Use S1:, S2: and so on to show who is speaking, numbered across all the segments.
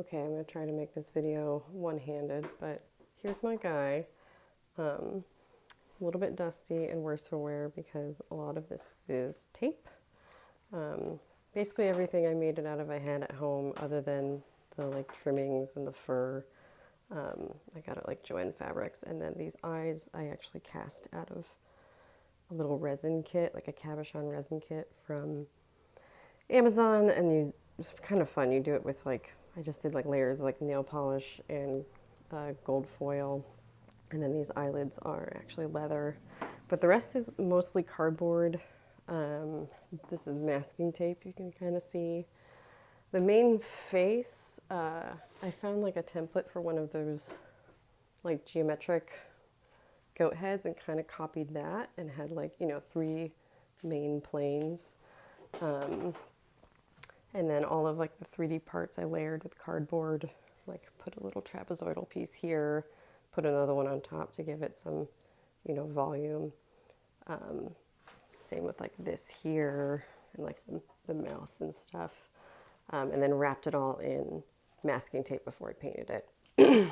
S1: Okay, I'm going to try to make this video one-handed, but here's my guy. A little bit dusty and worse for wear because a lot of this is tape. Basically everything I made it out of I had at home other than the like trimmings and the fur. I got it like Joann Fabrics, and then these eyes I actually cast out of a little resin kit, like a cabochon resin kit from Amazon, and it's kind of fun. You do it with like, I just did like layers of like nail polish and gold foil, and then these eyelids are actually leather, but the rest is mostly cardboard. This is masking tape, you can kind of see. The main face, I found like a template for one of those like geometric goat heads and kind of copied that and had like, you know, 3 main planes. And then all of like the 3D parts I layered with cardboard, like put a little trapezoidal piece here, put another one on top to give it some, you know, volume. Same with like this here and like the mouth and stuff. And then wrapped it all in masking tape before I painted it.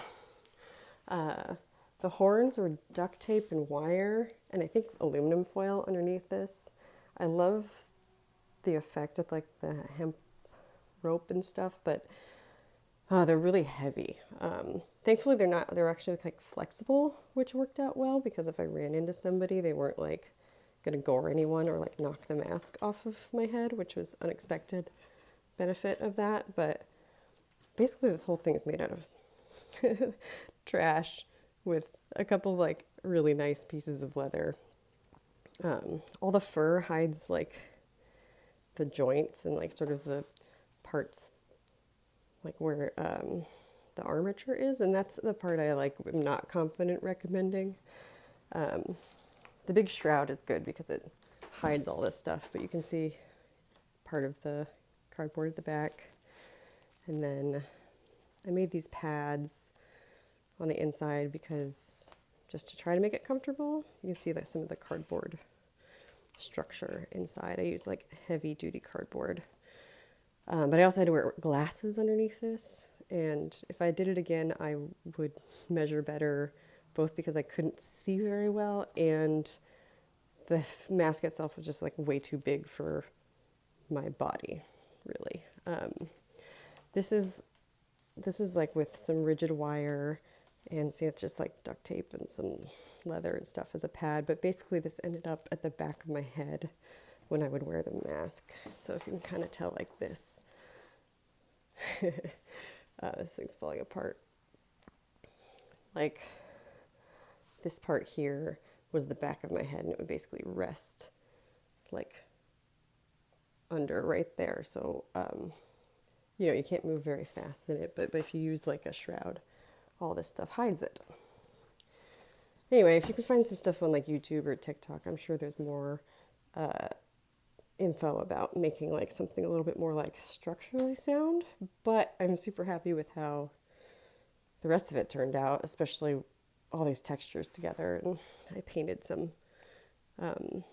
S1: The horns were duct tape and wire, and I think aluminum foil underneath this. I love the effect of like the hemp rope and stuff, but they're really heavy. Thankfully they're actually like flexible, which worked out well because if I ran into somebody, they weren't like gonna gore anyone or like knock the mask off of my head, which was unexpected benefit of that. But basically this whole thing is made out of trash with a couple like really nice pieces of leather. All the fur hides like the joints and like sort of the parts like where the armature is, and that's the part I like am not confident recommending. The big shroud is good because it hides all this stuff, but you can see part of the cardboard at the back. And then I made these pads on the inside because just to try to make it comfortable. You can see like some of the cardboard structure inside. I use like heavy duty cardboard. But I also had to wear glasses underneath this. And if I did it again, I would measure better, both because I couldn't see very well and the mask itself was just like way too big for my body, really. This is like with some rigid wire, and see it's just like duct tape and some leather and stuff as a pad, but basically this ended up at the back of my head when I would wear the mask. So if you can kind of tell like this, this thing's falling apart. Like this part here was the back of my head, and it would basically rest like under right there. So, you know, you can't move very fast in it, but if you use like a shroud, all this stuff hides it. Anyway, if you can find some stuff on like YouTube or TikTok, I'm sure there's more info about making like something a little bit more like structurally sound, but I'm super happy with how the rest of it turned out, especially all these textures together. And I painted some, you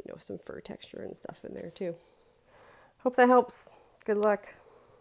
S1: know, some fur texture and stuff in there too. Hope that helps. Good luck.